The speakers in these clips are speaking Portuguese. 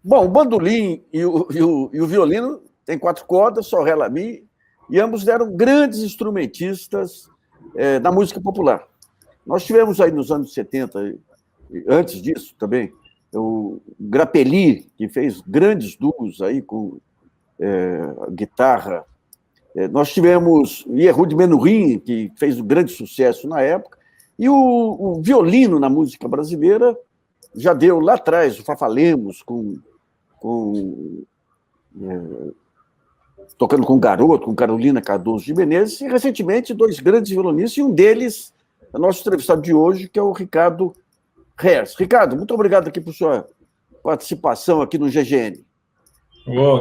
Bom, o bandolim e o violino têm 4 cordas, sol, ré, lá, mi, e ambos eram grandes instrumentistas da música popular. Nós tivemos aí nos anos 70, antes disso também, o Grappelli, que fez grandes duos aí com guitarra. Nós tivemos Yehud Menuhin, que fez um grande sucesso na época, e o violino na música brasileira já deu lá atrás, o Fafá Lemos, tocando com Garoto, com Carolina Cardoso de Menezes, e recentemente 2 grandes violonistas, e um deles é o nosso entrevistado de hoje, que é o Ricardo Reis. Ricardo, muito obrigado aqui por sua participação aqui no GGN.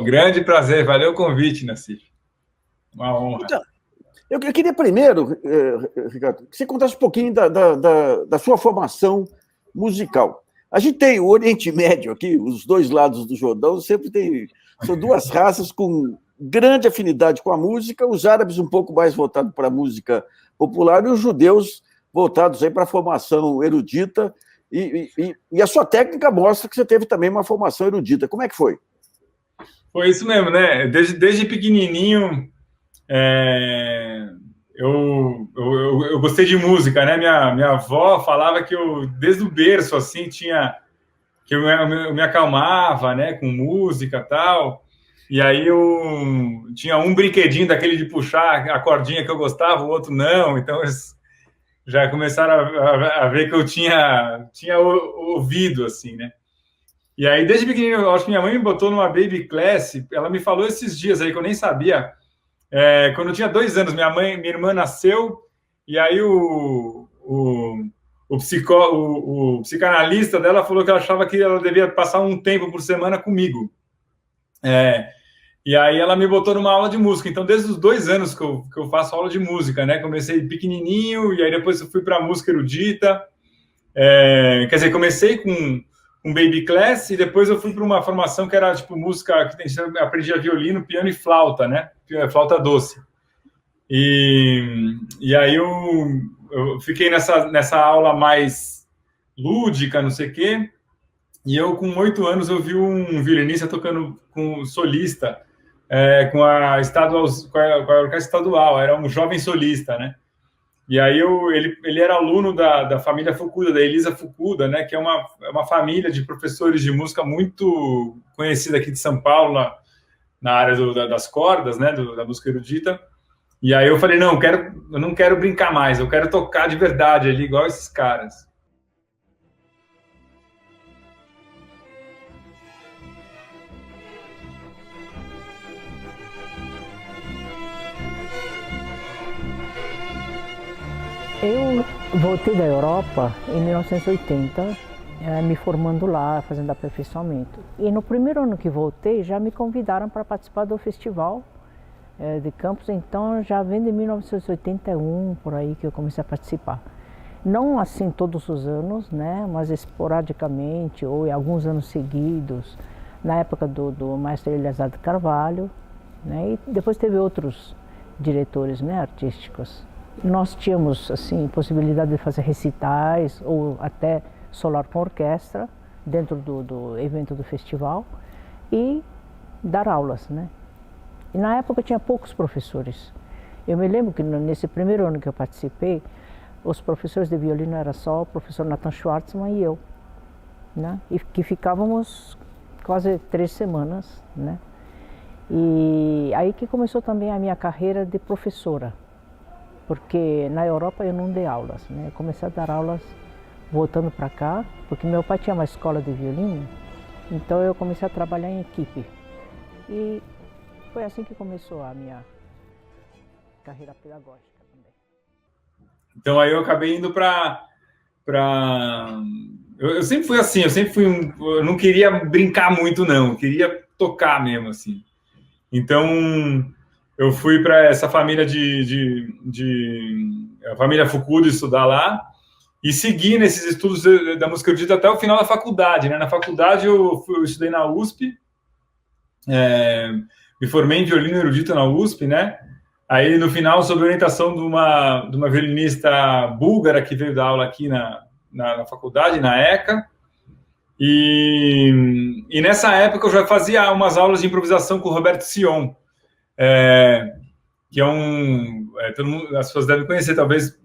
Grande prazer, valeu o convite, Nassif. Uma honra. Então, eu queria primeiro, Ricardo, que você contasse um pouquinho da sua formação musical. A gente tem o Oriente Médio aqui, os 2 lados do Jordão, são 2 raças com grande afinidade com a música, os árabes um pouco mais voltados para a música popular e os judeus voltados aí para a formação erudita, e a sua técnica mostra que você teve também uma formação erudita. Como é que foi? Foi isso mesmo, né? Desde pequenininho, eu gostei de música, né? Minha avó falava que desde o berço, assim, que eu me acalmava, né? Com música e tal. E aí eu tinha um brinquedinho daquele de puxar a cordinha que eu gostava, o outro não. Então eles já começaram a ver que eu tinha ouvido, assim, né? E aí, desde pequenininho, eu acho que minha mãe me botou numa baby class. Ela me falou esses dias aí que eu nem sabia. Quando eu tinha 2 anos, minha irmã nasceu, e aí o psicanalista dela falou que ela achava que ela devia passar um tempo por semana comigo. E aí ela me botou numa aula de música. Então, desde os 2 anos que eu faço aula de música, né? Comecei pequenininho, e aí depois eu fui para música erudita. Quer dizer, comecei com baby class, e depois eu fui para uma formação que era tipo música, que eu aprendia violino, piano e flauta, né? Flauta doce. E aí eu fiquei nessa aula mais lúdica, não sei o quê, e eu, com 8 anos, eu vi um violinista tocando com solista, com a orquestra estadual, era um jovem solista, né? E aí ele era aluno da família Fukuda, da Elisa Fukuda, né, que é uma família de professores de música muito conhecida aqui de São Paulo, na área das cordas, né, da música erudita. E aí eu falei, não, eu não quero brincar mais, eu quero tocar de verdade ali, igual esses caras. Eu voltei da Europa em 1980, me formando lá, fazendo aperfeiçoamento. E no primeiro ano que voltei, já me convidaram para participar do festival de Campos, então já vem de 1981, por aí, que eu comecei a participar. Não assim todos os anos, né, mas esporadicamente, ou em alguns anos seguidos, na época do maestro Eleazar de Carvalho, né, e depois teve outros diretores, né, artísticos. Nós tínhamos, assim, possibilidade de fazer recitais ou até solar com orquestra dentro do evento do festival e dar aulas, né? E na época tinha poucos professores. Eu me lembro que nesse primeiro ano que eu participei, os professores de violino era só o professor Nathan Schwartzman e eu, né? E que ficávamos quase 3 semanas, né? E aí que começou também a minha carreira de professora. Porque na Europa eu não dei aulas, né? Eu comecei a dar aulas voltando para cá, porque meu pai tinha uma escola de violino, então eu comecei a trabalhar em equipe. E foi assim que começou a minha carreira pedagógica também. Então aí eu acabei indo eu sempre fui assim, eu não queria brincar muito, não, eu queria tocar mesmo, assim. Então eu fui para essa família a família Fukuda estudar lá e segui nesses estudos da música erudita até o final da faculdade, né? Na faculdade eu estudei na USP, me formei em violino erudito na USP, né? Aí no final, sob orientação de uma violinista búlgara que veio dar aula aqui na faculdade, na ECA, E nessa época eu já fazia umas aulas de improvisação com o Roberto Sion, que é todo mundo, as pessoas devem conhecer, talvez,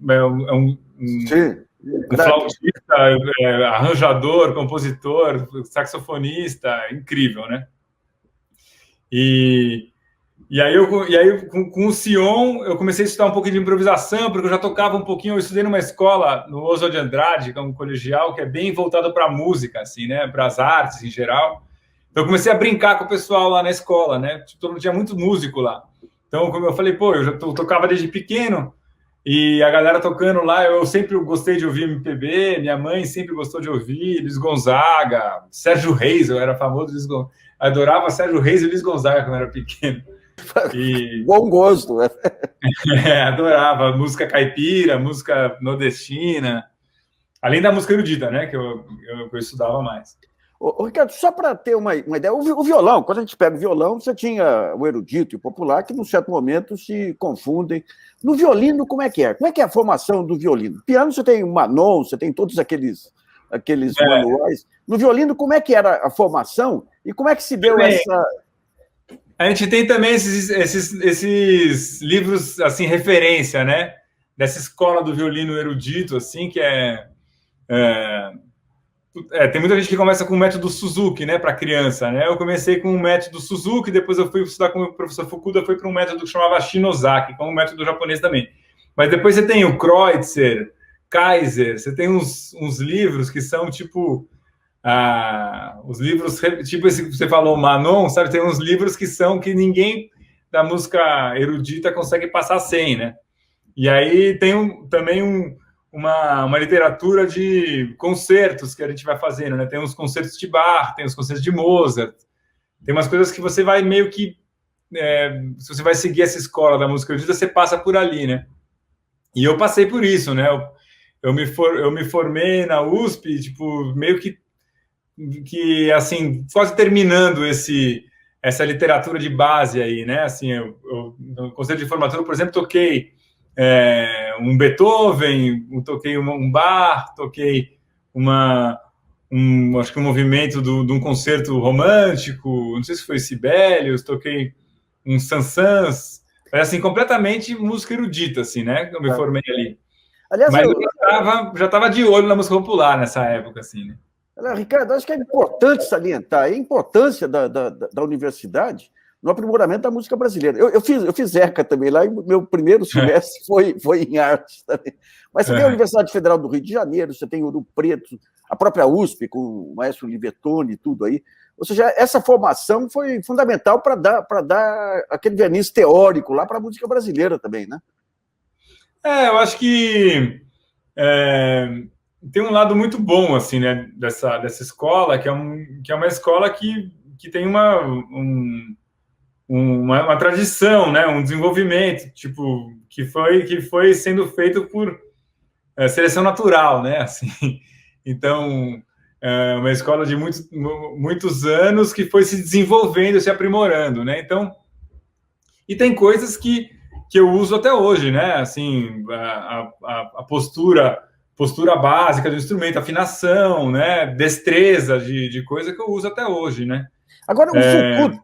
Sim, um flautista, arranjador, compositor, saxofonista, incrível, né? E aí, com o Sion, eu comecei a estudar um pouquinho de improvisação, porque eu já tocava um pouquinho. Eu estudei numa escola, no Oswald de Andrade, que é um colegial, que é bem voltado para a música, assim, né? Para as artes em geral. Então, eu comecei a brincar com o pessoal lá na escola, né? Tinha muito músico lá. Então, como eu falei, pô, eu já tocava desde pequeno, e a galera tocando lá, eu sempre gostei de ouvir MPB, minha mãe sempre gostou de ouvir Luiz Gonzaga, Sérgio Reis, eu era famoso Luiz Gonzaga. Adorava Sérgio Reis e Luiz Gonzaga quando eu era pequeno. Bom gosto, né? Adorava música caipira, música nordestina, além da música erudita, né, que eu estudava mais. Ricardo, só para ter uma ideia, o violão, quando a gente pega o violão, você tinha o erudito e o popular, que num certo momento se confundem. No violino, como é que é? Como é que é a formação do violino? Piano, você tem o Manon, você tem todos aqueles manuais. No violino, como é que era a formação e como é que se deu essa... A gente tem também esses livros, assim, referência, né? Dessa escola do violino erudito, assim, que tem muita gente que começa com o método Suzuki, né, para criança, né? Eu comecei com o método Suzuki, depois eu fui estudar com o professor Fukuda, foi para um método que chamava Shinozaki, que é um método japonês também. Mas depois você tem o Kreutzer, Kaiser, você tem uns livros que são tipo... os livros, tipo esse que você falou, Manon, sabe? Tem uns livros que ninguém da música erudita consegue passar sem, né? E aí tem também uma literatura de concertos que a gente vai fazendo, né? Tem uns concertos de Bach, tem os concertos de Mozart, tem umas coisas que você vai meio que... se você vai seguir essa escola da música erudita, você passa por ali, né? E eu passei por isso, né? Eu me formei na USP, tipo, meio que assim, quase terminando essa literatura de base aí, né? Assim, eu no concerto de formatura, por exemplo, toquei um Beethoven, toquei um Bach, toquei acho que um movimento de um concerto romântico, não sei se foi Sibelius, toquei um Saint-Saëns, mas assim, completamente música erudita, assim, né? Eu me formei ali. Aliás, mas eu já estava de olho na música popular nessa época, assim, né? Ricardo, acho que é importante salientar a importância da universidade no aprimoramento da música brasileira. Eu fiz ECA também lá, e meu primeiro semestre foi em artes também. Mas você tem a Universidade Federal do Rio de Janeiro, você tem Ouro Preto, a própria USP, com o maestro Livetone e tudo aí. Ou seja, essa formação foi fundamental para dar aquele verniz teórico lá para a música brasileira também, né? Eu acho que tem um lado muito bom, assim, né, dessa escola, que é uma escola que tem uma tradição, né, um desenvolvimento, tipo, que foi sendo feito por seleção natural, né, assim. Então, é uma escola de muitos anos que foi se desenvolvendo, se aprimorando, né. Então, e tem coisas que eu uso até hoje, né, assim, a postura básica do instrumento, afinação, né, destreza de coisa que eu uso até hoje, né. Agora,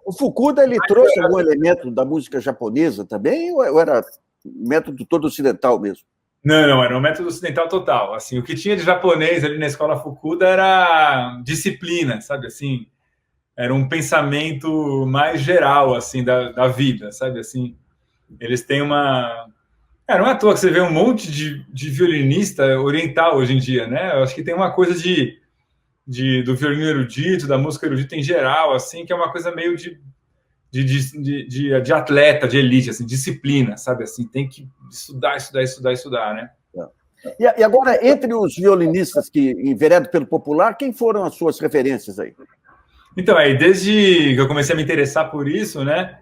o Fukuda, ele trouxe algum elemento da música japonesa também, ou era método todo ocidental mesmo? Não, era um método ocidental total. Assim, o que tinha de japonês ali na escola Fukuda era disciplina, sabe, assim, era um pensamento mais geral, assim, da vida, sabe, assim. Eles têm uma... não é à toa que você vê um monte de violinista oriental hoje em dia, né? Eu acho que tem uma coisa do violino erudito, da música erudita em geral, assim, que é uma coisa meio de atleta, de elite, assim, disciplina, sabe? Assim, tem que estudar, né? E agora, entre os violinistas que enveredam pelo popular, quem foram as suas referências aí? Então, desde que eu comecei a me interessar por isso, né?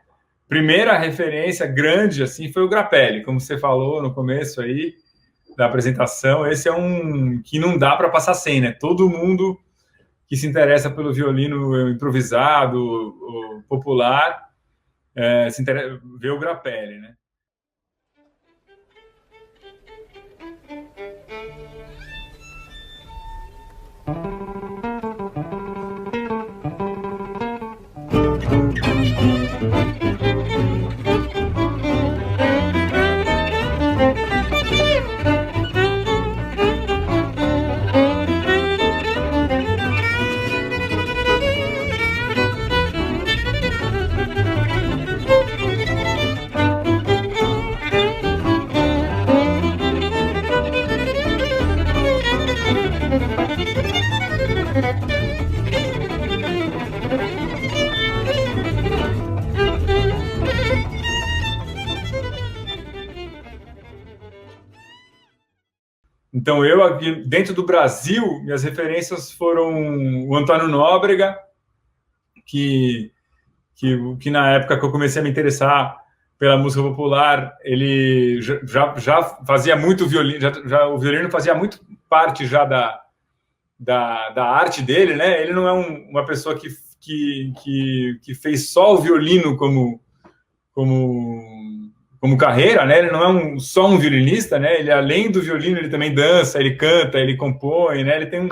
Primeira referência grande, assim, foi o Grappelli, como você falou no começo aí da apresentação. Esse é um que não dá para passar sem, né? Todo mundo que se interessa pelo violino improvisado, o popular, vê o Grappelli, né? Então, eu aqui dentro do Brasil, minhas referências foram o Antônio Nóbrega, que na época que eu comecei a me interessar pela música popular, ele já fazia muito violino, o violino fazia muito parte já da arte dele, né? Ele não é uma pessoa que fez só o violino como carreira, né? Ele não é só um violinista, né? Ele, além do violino, ele também dança, ele canta, ele compõe, né? Ele tem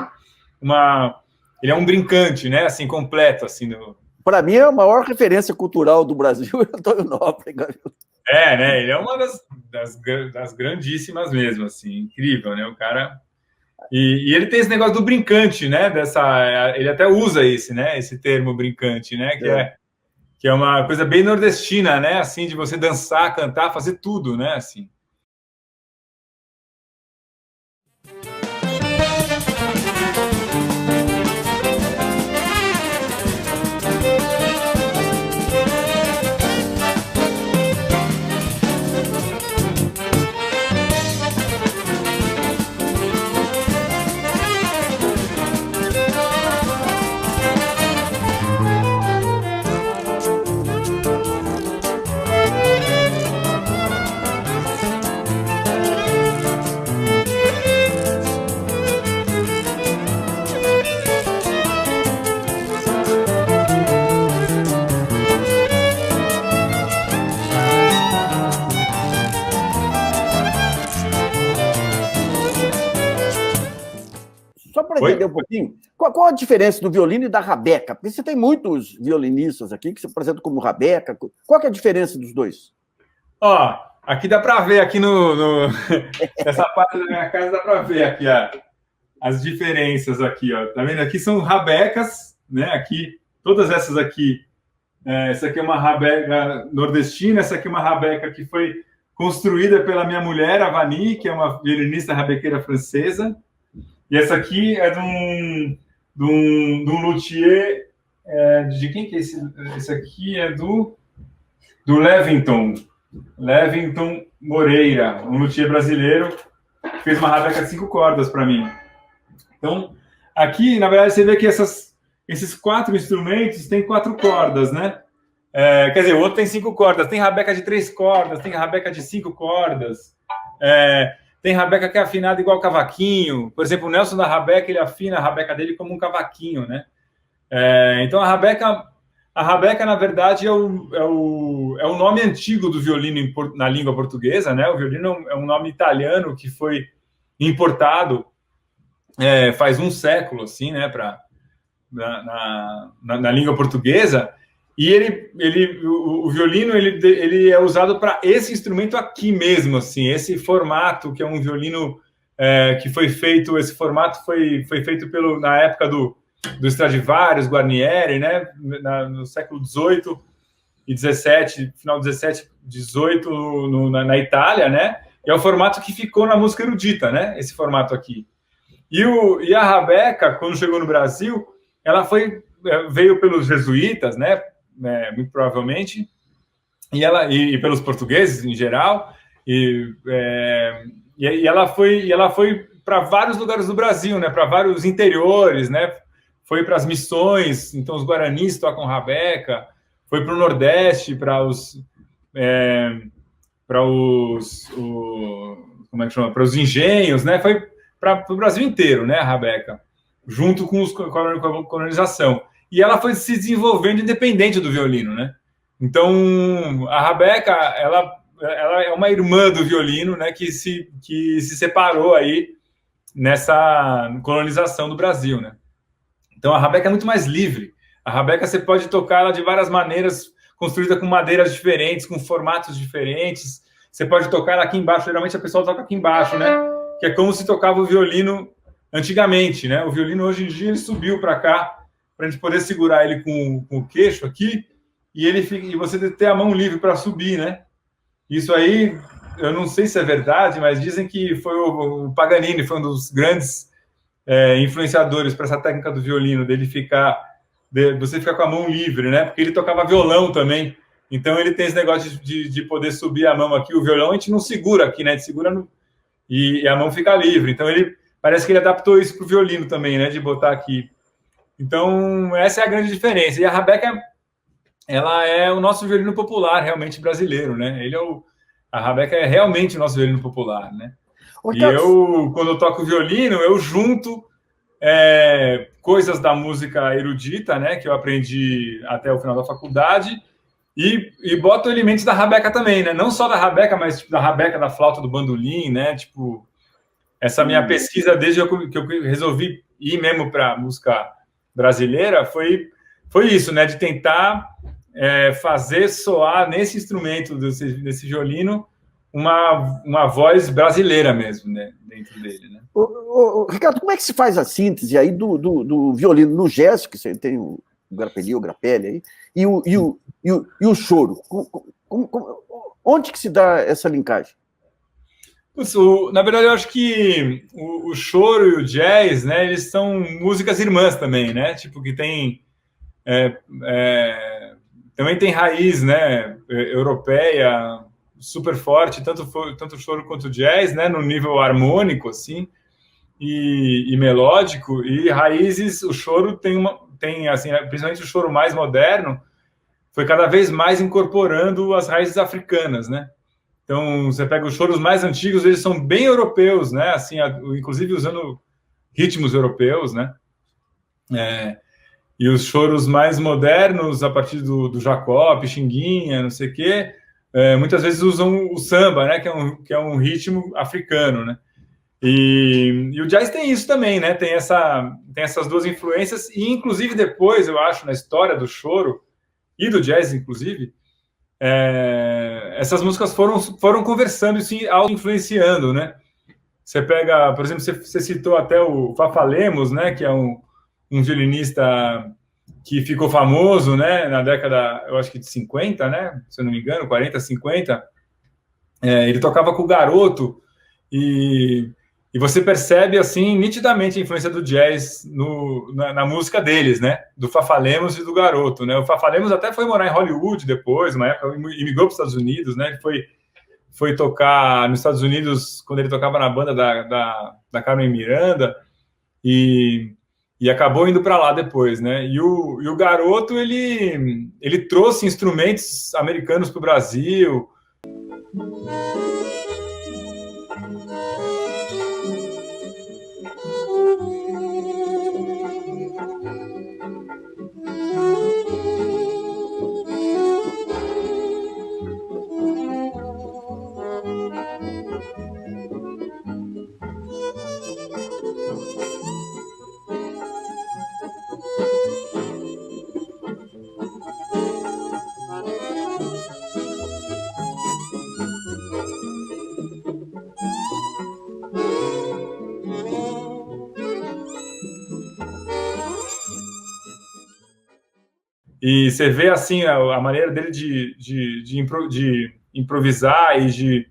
ele é um brincante, né? Assim, completo, assim. Para mim, é a maior referência cultural do Brasil é o Antônio Nóbrega. Né? Ele é uma das grandíssimas mesmo, assim. Incrível, né? O cara... E ele tem esse negócio do brincante, né? Ele até usa esse termo brincante, né? Que é uma coisa bem nordestina, né? Assim, de você dançar, cantar, fazer tudo, né? Assim. Só para entender um pouquinho, qual a diferença do violino e da rabeca? Porque você tem muitos violinistas aqui que se apresentam como rabeca. Qual que é a diferença dos dois? Ó, aqui dá para ver, aqui nessa parte da minha casa dá para ver aqui as diferenças aqui, ó. Tá vendo? Aqui são rabecas, né? Aqui, todas essas aqui. Essa aqui é uma rabeca nordestina, essa aqui é uma rabeca que foi construída pela minha mulher, a Vani, que é uma violinista rabequeira francesa. E essa aqui é de um luthier. De quem que é esse? Esse aqui é do Levington Moreira, um luthier brasileiro, que fez uma rabeca de 5 cordas para mim. Então, aqui, na verdade, você vê que esses 4 instrumentos têm 4 cordas, né? Quer dizer, o outro tem 5 cordas. Tem rabeca de 3 cordas, tem rabeca de 5 cordas. Tem rabeca que é afinada igual cavaquinho. Por exemplo, o Nelson da rabeca, ele afina a rabeca dele como um cavaquinho, né? Então, a rabeca, na verdade, é o nome antigo do violino na língua portuguesa, né? O violino é um nome italiano que foi importado faz um século, assim, né? Na língua portuguesa. E o violino ele é usado para esse instrumento aqui mesmo, assim, esse formato que é um violino que foi feito. Esse formato foi feito na época do Stradivarius, Guarnieri, né, no século XVIII e XVII, final XVII, XVIII na Itália, né? E é o formato que ficou na música erudita, né? Esse formato aqui. E a rabeca, quando chegou no Brasil, ela veio pelos jesuítas, né? Muito provavelmente, e pelos portugueses em geral, e ela foi para vários lugares do Brasil, né? Para vários interiores, né? Foi para as missões, então os guaranis tocam rabeca, foi para o Nordeste, para os como é que chama? Para os engenhos, né? Foi para o Brasil inteiro, né? A rabeca, junto com a colonização. E ela foi se desenvolvendo independente do violino, né? Então, a rabeca, ela é uma irmã do violino, né? Que se separou aí nessa colonização do Brasil, né? Então, a rabeca é muito mais livre. A rabeca você pode tocar ela de várias maneiras, construída com madeiras diferentes, com formatos diferentes. Você pode tocar ela aqui embaixo. Geralmente, a pessoa toca aqui embaixo, né? Que é como se tocava o violino antigamente, né? O violino, hoje em dia, ele subiu para cá, para a gente poder segurar ele com o queixo aqui, e você ter a mão livre para subir, né? Isso aí, eu não sei se é verdade, mas dizem que foi o Paganini, foi um dos grandes influenciadores para essa técnica do violino, você ficar com a mão livre, né? Porque ele tocava violão também, então ele tem esse negócio de poder subir a mão aqui. O violão a gente não segura aqui, né? A gente segura e a mão fica livre. Então ele parece que ele adaptou isso para o violino também, né? De botar aqui. Então essa é a grande diferença. E a rabeca, ela é o nosso violino popular realmente brasileiro, né? A rabeca é realmente o nosso violino popular, né? E eu, quando eu toco violino, eu junto coisas da música erudita, né, que eu aprendi até o final da faculdade, e boto elementos da rabeca também, né? Não só da rabeca, mas tipo, da rabeca, da flauta, do bandolim, né? Tipo, essa minha pesquisa, desde que eu resolvi ir mesmo para música brasileira, foi isso, né? De tentar fazer soar nesse instrumento, desse violino, uma voz brasileira mesmo, né? Dentro dele, né? Ricardo, como é que se faz a síntese aí do violino no jazz, que você tem o grapelli, o grapelli aí, e o choro? Onde que se dá essa linkagem? Na verdade, eu acho que o choro e o jazz, né, eles são músicas irmãs também, né? Tipo, que tem... também tem raiz, né, europeia, super forte, tanto o choro quanto o jazz, né, no nível harmônico, assim, e melódico, e raízes, o choro tem assim, principalmente o choro mais moderno, foi cada vez mais incorporando as raízes africanas, né? Então, você pega os choros mais antigos, eles são bem europeus, né? Assim, inclusive usando ritmos europeus, né? E os choros mais modernos, a partir do Jacó, Pixinguinha, não sei o quê, muitas vezes usam o samba, né? Que é um ritmo africano, né? E o jazz tem isso também, né? Tem essas duas influências, e inclusive depois, eu acho, na história do choro e do jazz, inclusive, essas músicas foram conversando e se auto-influenciando, né? Você pega, por exemplo, você citou até o Fafá Lemos, né? Que é um violinista que ficou famoso, né? Na década, eu acho que de 50, né? Se eu não me engano, 40, 50. Ele tocava com o Garoto, e você percebe, assim, nitidamente a influência do jazz na música deles, né? Do Fafá Lemos e do Garoto, né? O Fafá Lemos até foi morar em Hollywood depois, uma época, imigrou para os Estados Unidos, né? Ele foi tocar nos Estados Unidos quando ele tocava na banda da Carmen Miranda, e acabou indo para lá depois, né? E o Garoto, ele trouxe instrumentos americanos para o Brasil. E você vê, assim, a maneira dele de improvisar e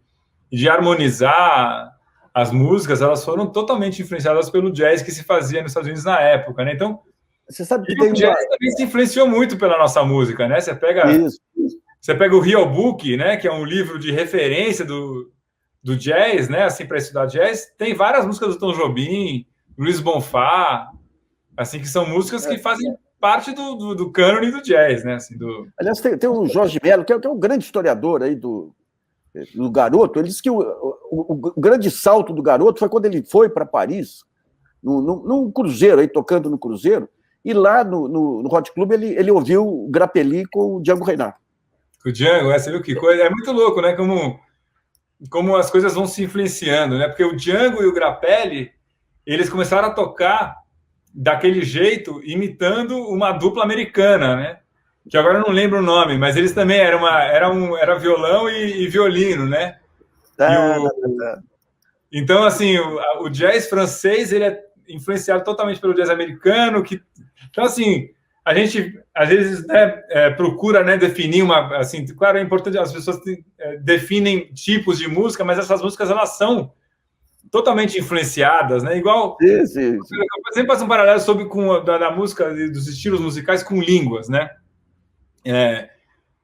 de harmonizar as músicas, elas foram totalmente influenciadas pelo jazz que se fazia nos Estados Unidos na época, né? Então, você sabe que o jazz também se influenciou muito pela nossa música, né? Você pega o Real Book, né? Que é um livro de referência do jazz, né? Assim, para estudar jazz, tem várias músicas do Tom Jobim, Luiz Bonfá, assim, que são músicas que fazem parte do cânone do jazz, né? Assim, Aliás, tem o Jorge Mello, que é um grande historiador aí do Garoto. Ele disse que o grande salto do Garoto foi quando ele foi para Paris, num cruzeiro, aí, tocando no cruzeiro, e lá no Hot Club ele ouviu o Grappelli com o Django Reinhardt. O Django, você viu que coisa? É muito louco, né? Como as coisas vão se influenciando, né? Porque o Django e o Grappelli, eles começaram a tocar daquele jeito, imitando uma dupla americana, né? Que agora eu não lembro o nome, mas eles também era violão e violino, né? Então, assim, o jazz francês, ele é influenciado totalmente pelo jazz americano, então, assim, a gente, às vezes, né, procura, né, definir assim, claro, é importante, as pessoas definem tipos de música, mas essas músicas, elas são totalmente influenciadas, né? Igual, sim. Eu sempre faço um paralelo da música, dos estilos musicais com línguas, né?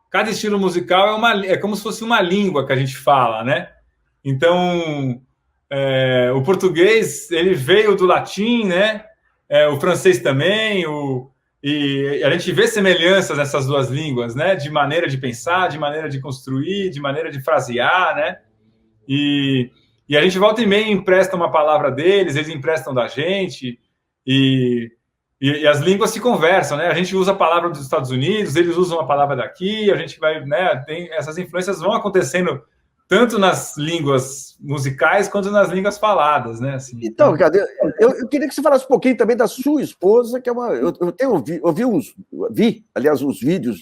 Cada estilo musical é como se fosse uma língua que a gente fala, né? Então, o português, ele veio do latim, né? O francês também, e a gente vê semelhanças nessas duas línguas, né? De maneira de pensar, de maneira de construir, de maneira de frasear, né? E a gente volta e meia empresta uma palavra deles, eles emprestam da gente, e as línguas se conversam, né? A gente usa a palavra dos Estados Unidos, eles usam a palavra daqui, a gente vai, né? Tem, essas influências vão acontecendo tanto nas línguas musicais quanto nas línguas faladas, né? Assim, então, Ricardo, eu queria que você falasse um pouquinho também da sua esposa, que é uma. Eu tenho vi, aliás, uns vídeos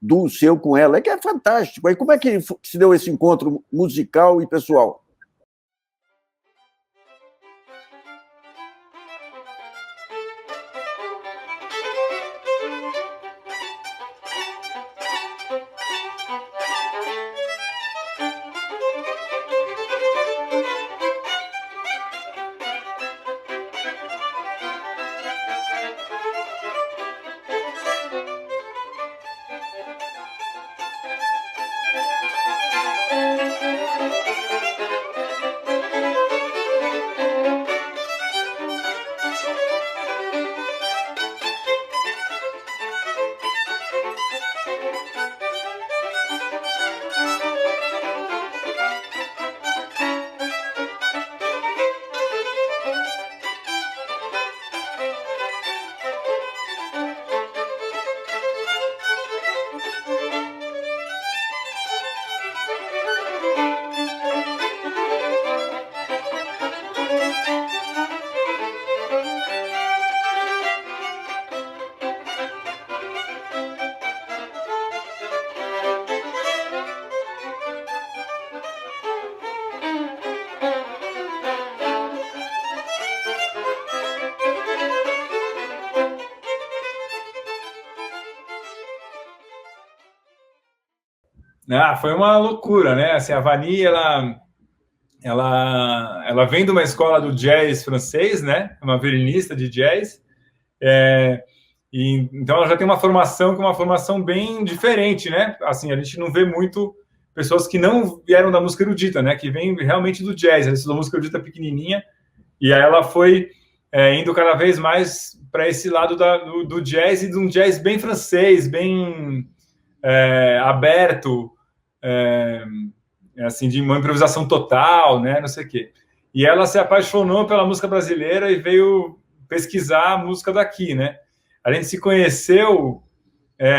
do seu com ela, que é fantástico. Aí como é que se deu esse encontro musical e pessoal? Foi uma loucura, né? Assim, a Vani, ela vem de uma escola do jazz francês, né? Uma violinista de jazz. Então ela já tem uma formação bem diferente, né? Assim, a gente não vê muito pessoas que não vieram da música erudita, né? Que vêm realmente do jazz. Ela estudou música erudita pequenininha e aí ela foi indo cada vez mais para esse lado do jazz e de um jazz bem francês, bem aberto, assim, de uma improvisação total, né? Não sei o quê. E ela se apaixonou pela música brasileira e veio pesquisar a música daqui, né? A gente se conheceu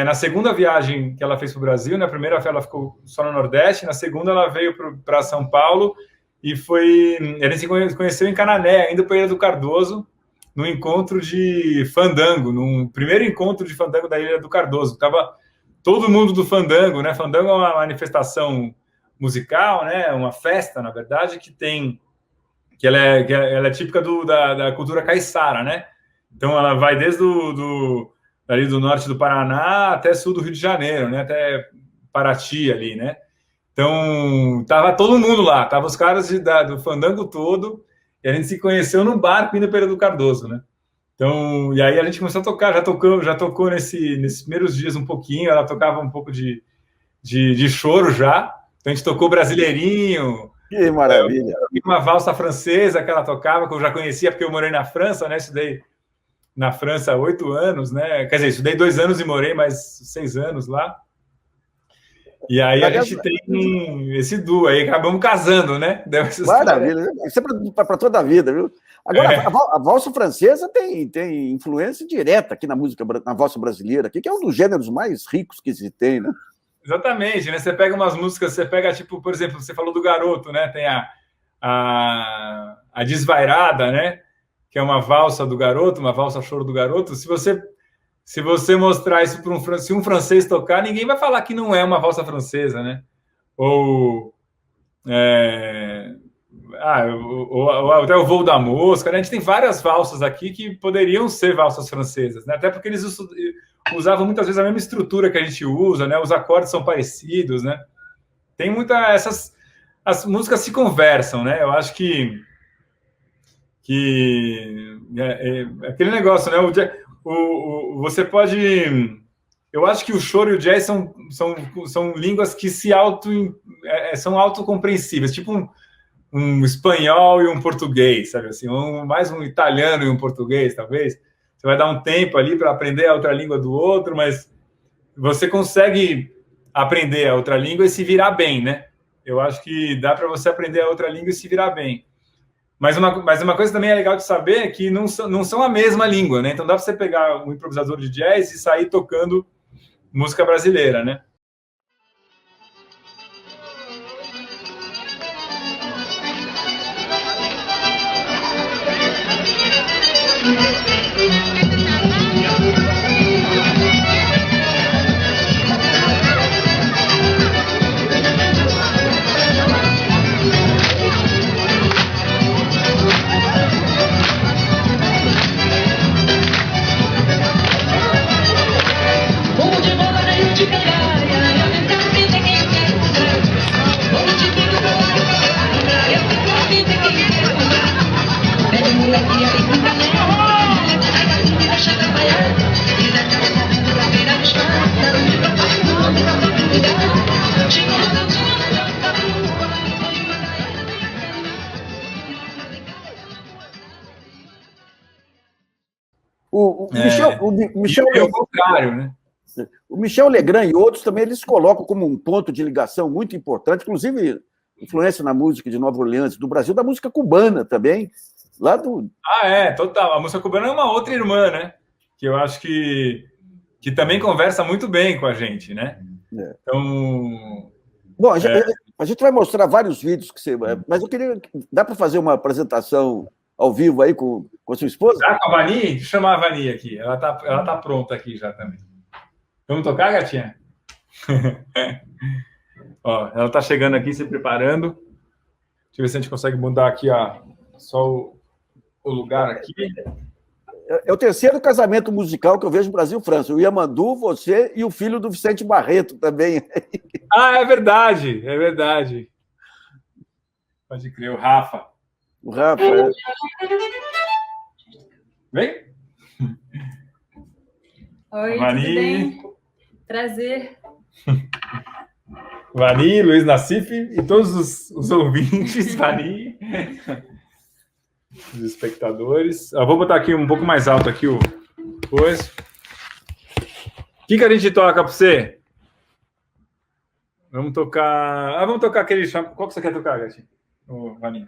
na segunda viagem que ela fez para o Brasil. Na primeira ela ficou só no Nordeste, na segunda ela veio para São Paulo e a gente se conheceu em Canané, ainda para Ilha do Cardoso, no encontro de fandango, no primeiro encontro de fandango da Ilha do Cardoso. Tava todo mundo do fandango, né? Fandango é uma manifestação musical, né? Uma festa, na verdade, que ela é típica da cultura caiçara, né? Então ela vai desde ali do norte do Paraná até sul do Rio de Janeiro, né? Até Paraty ali, né? Então tava todo mundo lá, tava os caras do fandango todo, e a gente se conheceu num barco indo para Ilha do Cardoso, né? Então, e aí a gente começou a tocar, já tocou nesses primeiros dias um pouquinho, ela tocava um pouco de choro já, então a gente tocou Brasileirinho. Que maravilha! Uma valsa francesa que ela tocava, que eu já conhecia, porque eu morei na França, né? Estudei na França há 8 anos, né? Quer dizer, estudei 2 anos e morei mais 6 anos lá. E aí a gente tem esse duo aí, acabamos casando, né? Maravilha, isso é para toda a vida, viu? Agora, a valsa francesa tem influência direta aqui na música, na valsa brasileira, aqui, que é um dos gêneros mais ricos que se tem, né? Exatamente, né? Você pega umas músicas, você pega, tipo, por exemplo, você falou do Garoto, né? Tem a Desvairada, né? Que é uma valsa do Garoto, uma valsa choro do Garoto. Se você mostrar isso para se um francês tocar, ninguém vai falar que não é uma valsa francesa, né? Ou até o Voo da Mosca, né? A gente tem várias valsas aqui que poderiam ser valsas francesas, né? Até porque eles usavam muitas vezes a mesma estrutura que a gente usa, né? Os acordes são parecidos, né? Tem as músicas se conversam, né? Eu acho que aquele negócio, né? Você pode... Eu acho que o choro e o jazz são línguas que são autocompreensíveis, tipo um espanhol e um português, sabe assim, mais um italiano e um português, talvez. Você vai dar um tempo ali para aprender a outra língua do outro, mas você consegue aprender a outra língua e se virar bem, né? Eu acho que dá para você aprender a outra língua e se virar bem. Mas uma coisa também é legal de saber é que não são a mesma língua, né? Então dá para você pegar um improvisador de jazz e sair tocando música brasileira, né? É o contrário, né? O Michel Legrand e outros também eles colocam como um ponto de ligação muito importante, inclusive influência na música de Nova Orleans, do Brasil, da música cubana também. Lá do... Total. A música cubana é uma outra irmã, né? Que eu acho que também conversa muito bem com a gente, né? Então... Bom, a gente vai mostrar vários vídeos que você... Mas eu queria... Dá para fazer uma apresentação ao vivo aí com sua esposa? Dá com a Vani? Deixa eu chamar a Vani aqui. Ela tá pronta aqui já também. Vamos tocar, gatinha? Ó, ela tá chegando aqui, se preparando. Deixa eu ver se a gente consegue mudar aqui só o lugar aqui. É o terceiro casamento musical que eu vejo no Brasil-França. O Yamandu, você e o filho do Vicente Barreto também. É verdade, é verdade. Pode crer, o Rafa. O Rafa, Vem. Oi, Vani. tudo bem? Prazer. Vani, Luiz Nassif e todos os ouvintes, Vani, os espectadores. Vou botar aqui um pouco mais alto aqui o coisa. O que a gente toca para você? Vamos tocar... vamos tocar aquele... Qual que você quer tocar, gatinho? Vani?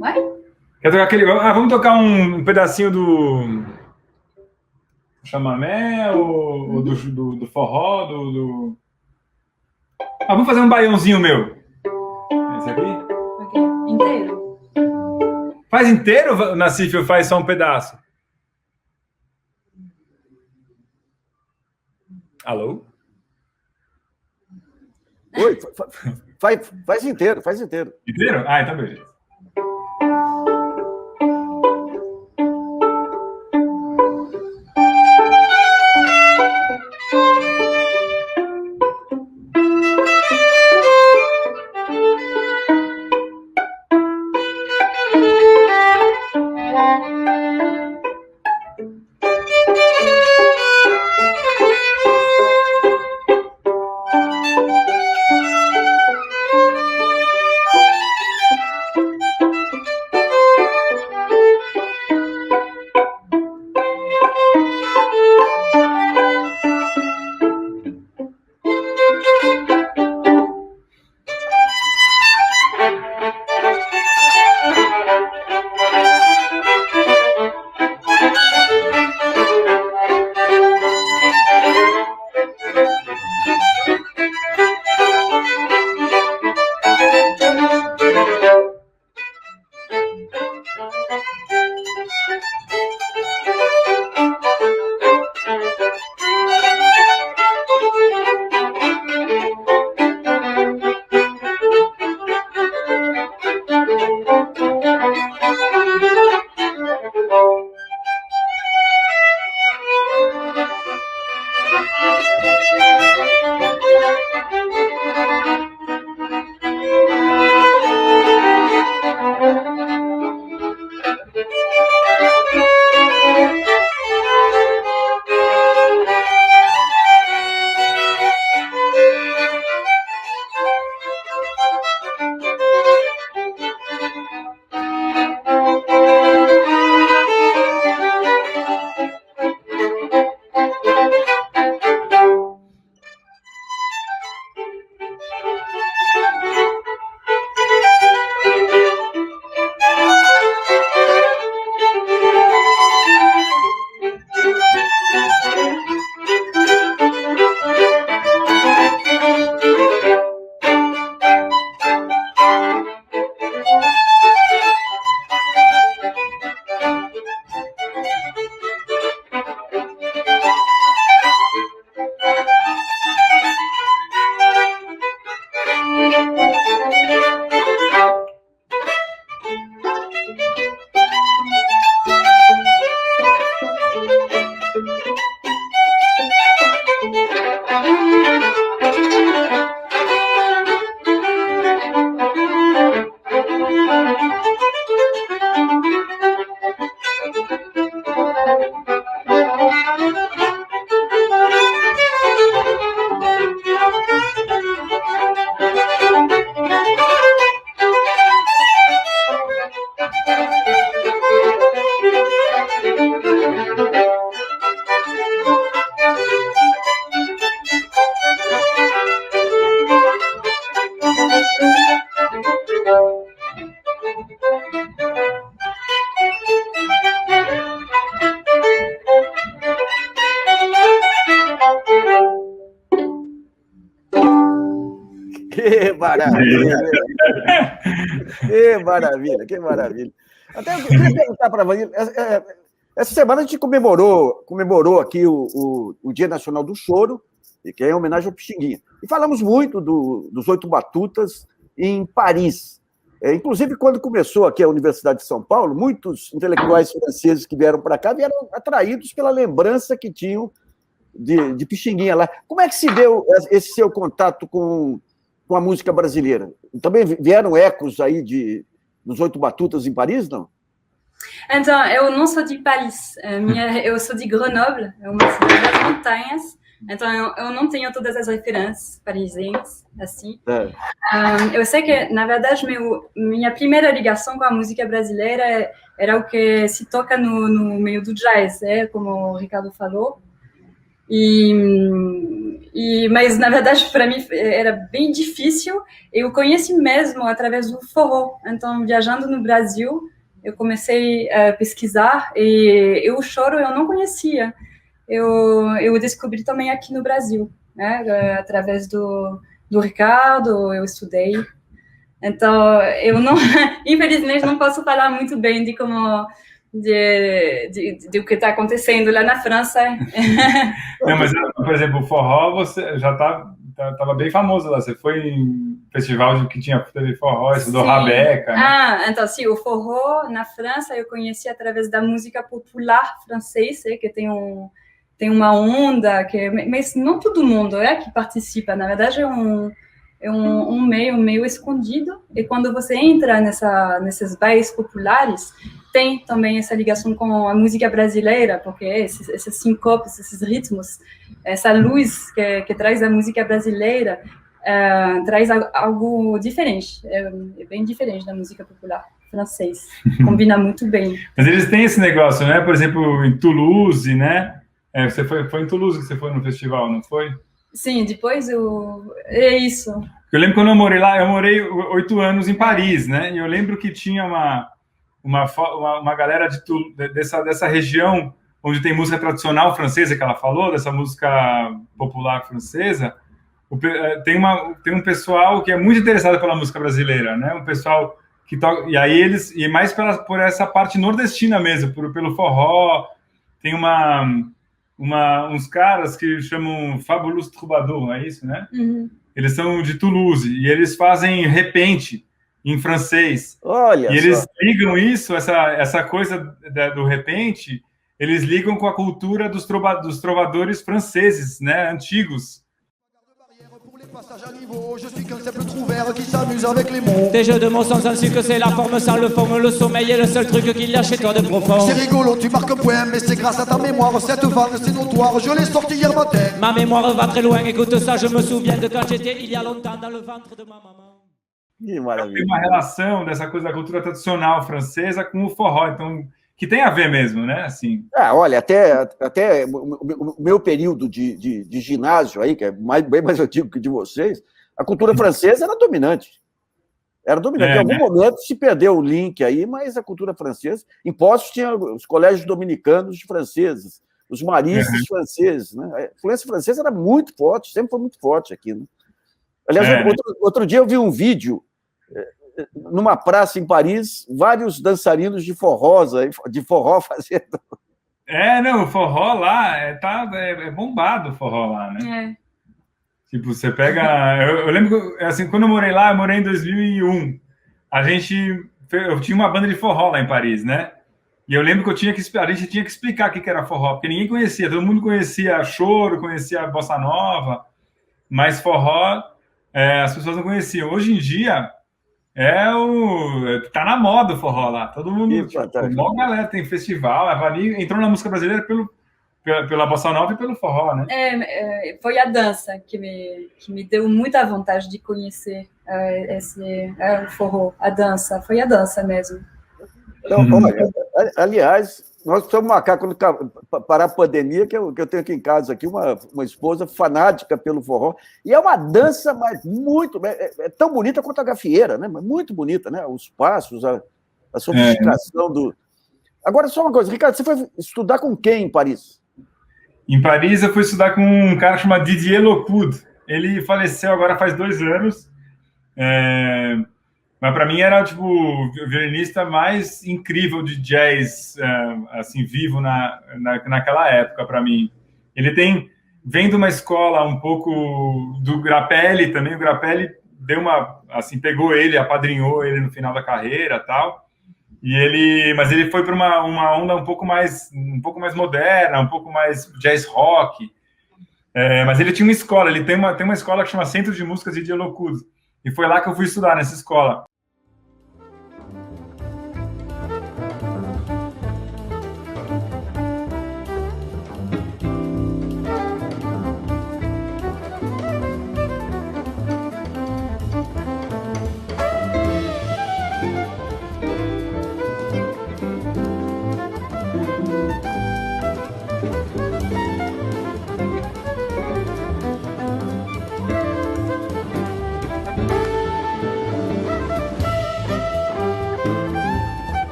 Vai? Quer tocar aquele... vamos tocar um pedacinho do chamamé ou do forró, vamos fazer um baiãozinho meu. Esse aqui? Ok. Inteiro? Faz inteiro, Nassif, ou faz só um pedaço? Alô? Oi, faz inteiro, faz inteiro. Inteiro? Então beleza. Que maravilha! Que maravilha, que maravilha. Até eu queria perguntar para a Vanilla, essa semana a gente comemorou aqui o Dia Nacional do Choro, que é em homenagem ao Pixinguinha. E falamos muito dos 8 Batutas em Paris. Inclusive, quando começou aqui a Universidade de São Paulo, muitos intelectuais franceses que vieram para cá vieram atraídos pela lembrança que tinham de Pixinguinha lá. Como é que se deu esse seu contato com a música brasileira? Também vieram ecos aí dos 8 Batutas em Paris, não? Então, eu não sou de Paris, eu sou de Grenoble, é uma cidade das montanhas, então eu não tenho todas as referências parisienses, assim. Eu sei que, na verdade, minha primeira ligação com a música brasileira era o que se toca no meio do jazz, como o Ricardo falou. Mas, na verdade, para mim era bem difícil. Eu conheci mesmo através do forró. Então, viajando no Brasil, eu comecei a pesquisar e o choro eu não conhecia. Eu descobri também aqui no Brasil, né? Através do Ricardo, eu estudei. Então, eu não, infelizmente, não posso falar muito bem de como o que está acontecendo lá na França. Não, mas, por exemplo, o forró, você já estava bem famoso lá. Você foi em festival que teve forró, estudou Rabeca, né? Então, sim, o forró na França eu conheci através da música popular francesa, que tem uma onda, mas não todo mundo que participa. Na verdade, é um meio escondido. E quando você entra nesses bailes populares, tem também essa ligação com a música brasileira, porque esses sincopes, esses ritmos, essa luz que traz a música brasileira, traz algo diferente, é bem diferente da música popular francês, combina muito bem. Mas eles têm esse negócio, né? Por exemplo, em Toulouse, né? Você foi em Toulouse que você foi no festival, não foi? Sim, depois é isso. Eu lembro quando eu morei lá, eu morei 8 anos em Paris, né? E eu lembro que tinha uma galera dessa região onde tem música tradicional francesa, que ela falou, dessa música popular francesa. Tem um pessoal que é muito interessado pela música brasileira, né? Um pessoal que toca, e aí mais por essa parte nordestina mesmo, pelo forró. Tem uns caras que chamam Fabulous Troubadour, é isso, né? Uhum. Eles são de Toulouse e eles fazem repente em francês. Olha e eles só. ligam isso, essa coisa do repente, eles ligam com a cultura dos trovadores franceses, né, antigos. Des jeux de mots sans un sucre, c'est la forme sans le fond. Le sommeil est le seul truc qu'il y a chez toi de profond. C'est rigolo, tu marques un point, mais c'est grâce à ta mémoire. Cette vanne, c'est notoire, je l'ai sortie hier matin. Ma mémoire va très loin, écoute ça, je me souviens de quand j'étais il y a longtemps dans le ventre de ma maman. Que maravilha. Tem uma relação dessa coisa da cultura tradicional francesa com o forró, então, que tem a ver mesmo, né? Assim. Olha, até o meu período de ginásio aí, que é bem mais antigo que o de vocês, a cultura francesa era dominante. Era dominante. Em algum momento se perdeu o link aí, mas a cultura francesa... Em Poços tinha os colégios dominicanos de franceses, os maristas franceses, né? A influência francesa era muito forte, sempre foi muito forte aqui, né? Aliás, outro dia eu vi um vídeo numa praça em Paris, vários dançarinos de forró fazendo... Não, o forró lá é bombado o forró lá, né? Tipo, você pega... Eu lembro que, assim, quando eu morei lá, eu morei em 2001. Eu tinha uma banda de forró lá em Paris, né? E eu lembro que a gente tinha que explicar o que era forró, porque ninguém conhecia. Todo mundo conhecia choro, conhecia bossa nova, mas forró as pessoas não conheciam. Hoje em dia, tá na moda o forró lá. Todo mundo, mó galera, tem festival, ali entrou na música brasileira pela bossa nova e pelo forró, né? Foi a dança que me deu muita vontade de conhecer o forró, a dança. Foi a dança mesmo. Então, olha, aliás, nós precisamos marcar, quando parar a pandemia, que eu tenho aqui em casa aqui uma esposa fanática pelo forró, e é uma dança mas muito... É tão bonita quanto a gafieira, né? Muito bonita, né? Os passos, a sofisticação do... Agora, só uma coisa, Ricardo, você foi estudar com quem em Paris? Em Paris, eu fui estudar com um cara chamado Didier Lockwood. Ele faleceu agora faz 2 anos, Mas para mim era tipo o violinista mais incrível de jazz, assim, vivo naquela época para mim. Ele vem de uma escola um pouco do Grappelli também. O Grappelli pegou ele, apadrinhou ele no final da carreira, tal. Mas ele foi para uma onda um pouco mais moderna, um pouco mais jazz rock. Mas ele tinha uma escola, ele tem uma escola que chama Centro de Músicas de Dialocudos. E foi lá que eu fui estudar, nessa escola.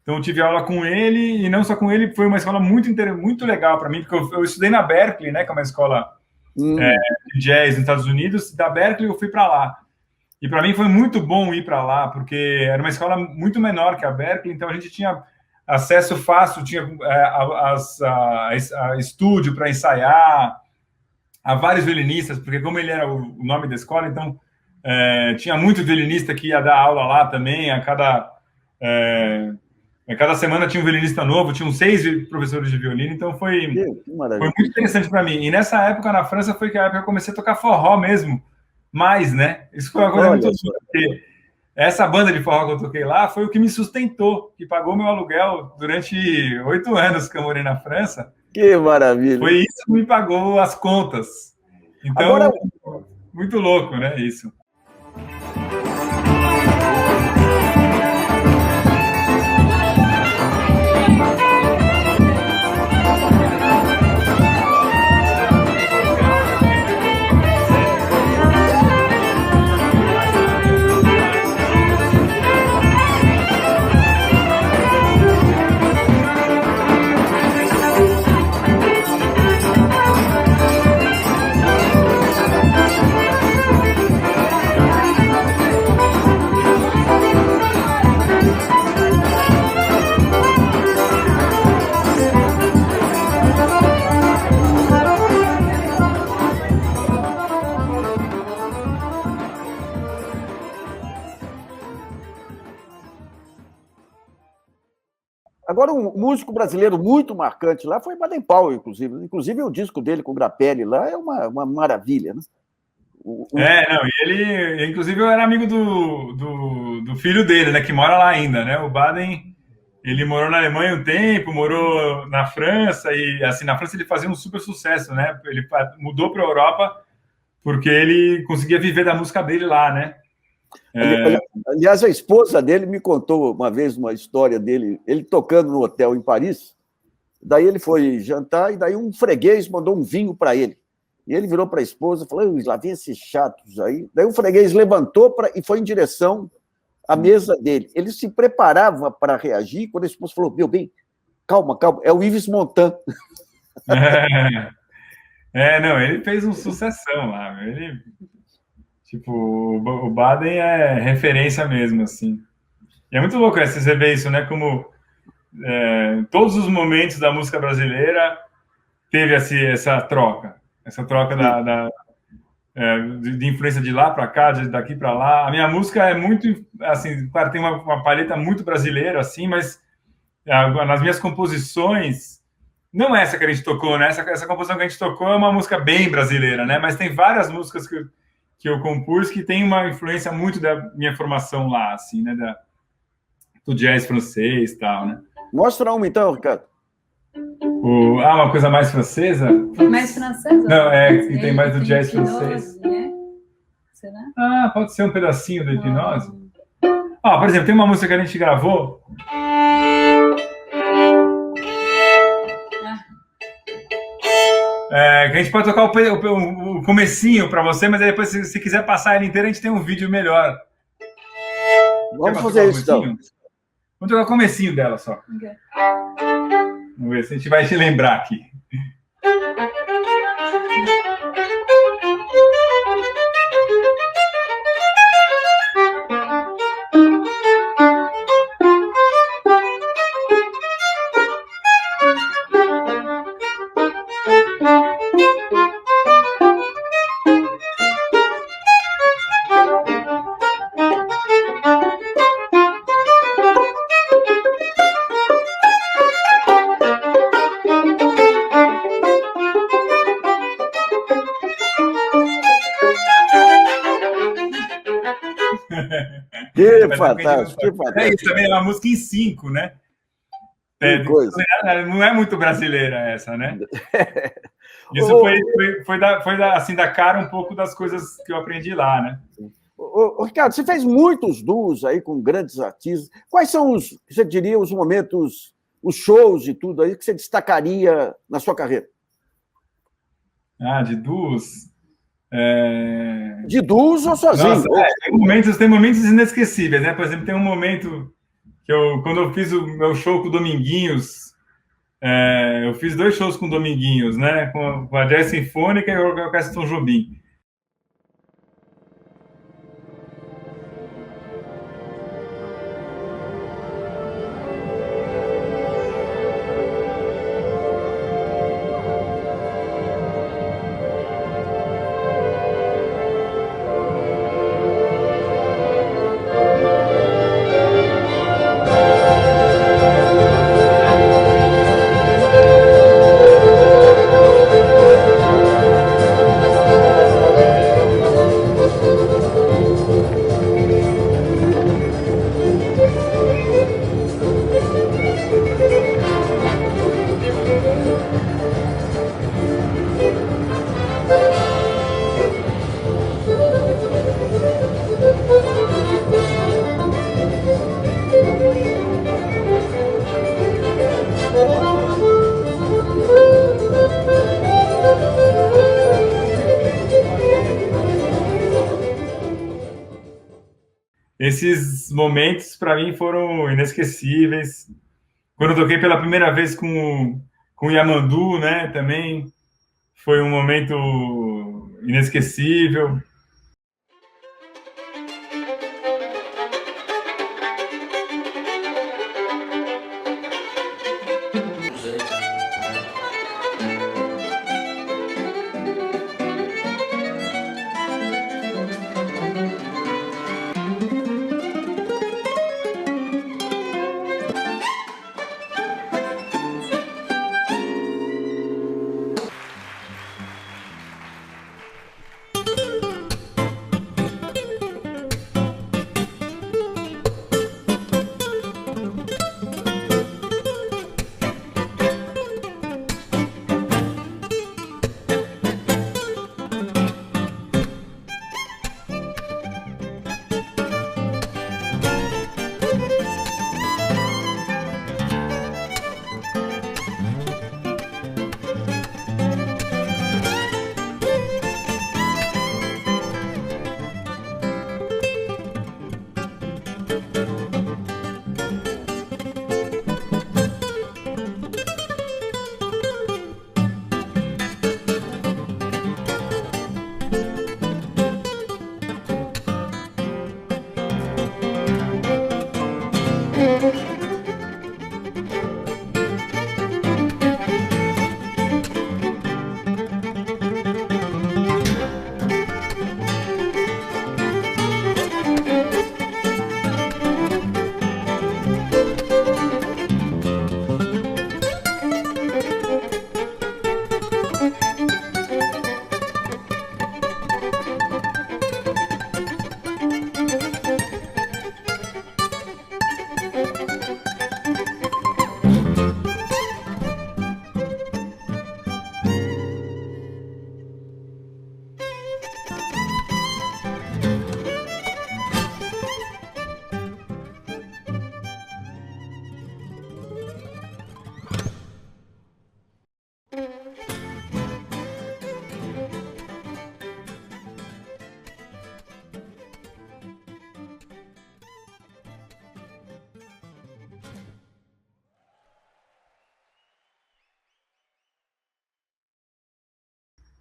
Então, eu tive aula com ele, e não só com ele, foi uma escola muito legal para mim, porque eu estudei na Berklee, né, que é uma escola de jazz nos Estados Unidos. Da Berklee eu fui para lá. E para mim foi muito bom ir para lá, porque era uma escola muito menor que a Berklee, então a gente tinha acesso fácil, tinha a estúdio para ensaiar, a vários violinistas, porque como ele era o nome da escola, então tinha muito violinista que ia dar aula lá também. A cada semana tinha um violinista novo, tinham 6 professores de violino, então foi muito interessante para mim. E nessa época, na França, foi que a época que eu comecei a tocar forró mesmo, mais, né? Isso foi uma coisa muito boa, porque essa banda de forró que eu toquei lá foi o que me sustentou, que pagou meu aluguel durante 8 anos que eu morei na França. Que maravilha! Foi isso que me pagou as contas. Então, agora, muito louco, né, isso. Agora, um músico brasileiro muito marcante lá foi Baden Powell, inclusive. Inclusive, o disco dele com o Grappelli lá é uma maravilha, né? Ele, inclusive, eu era amigo do filho dele, né, que mora lá ainda, né? O Baden, ele morou na Alemanha um tempo, morou na França, e assim, na França ele fazia um super sucesso, né? Ele mudou para a Europa porque ele conseguia viver da música dele lá, né? Aliás, a esposa dele me contou uma vez uma história dele, ele tocando no hotel em Paris, daí ele foi jantar, e daí um freguês mandou um vinho para ele. E ele virou para a esposa e falou: lá vem esses chatos aí. Daí o freguês levantou e foi em direção à mesa dele. Ele se preparava para reagir, quando a esposa falou: meu bem, calma, é o Yves Montand. Não, ele fez um sucessão lá. Tipo, o Baden é referência mesmo, assim. E é muito louco, né, você ver isso, né? Como todos os momentos da música brasileira teve essa troca de influência de lá para cá, daqui para lá. A minha música é muito, assim, claro, tem uma paleta muito brasileira, assim, mas nas minhas composições, não é essa que a gente tocou, né? Essa composição que a gente tocou é uma música bem brasileira, né? Mas tem várias músicas que eu compus que tem uma influência muito da minha formação lá, assim, né? Do jazz francês e tal, né? Mostra uma então, Ricardo. Uma coisa mais francesa? Mais francesa? Não, que tem mais do jazz francês. Né? Será? Pode ser um pedacinho da hipnose. Por exemplo, tem uma música que a gente gravou. Que a gente pode tocar o comecinho para você, mas aí depois, se quiser passar ele inteiro, a gente tem um vídeo melhor. Vamos fazer isso, então. Vamos tocar o comecinho dela só. Okay. Vamos ver se a gente vai te lembrar aqui. Que fantástico, que fantástico. É isso também, é uma música em 5, né? Não é muito brasileira essa, né? Isso foi assim, da cara um pouco das coisas que eu aprendi lá, né? Ricardo, você fez muitos duos aí com grandes artistas. Quais são você diria, os momentos, os shows e tudo aí que você destacaria na sua carreira? De duos? De duos ou sozinho? Nossa, tem momentos inesquecíveis, né? Por exemplo, tem um momento que quando eu fiz o meu show com o Dominguinhos, eu fiz 2 shows com o Dominguinhos, né? Com a Jazz Sinfônica e a Orquestra Tom Jobim. Esses momentos, para mim, foram inesquecíveis. Quando eu toquei pela primeira vez com o Yamandu, né, também foi um momento inesquecível.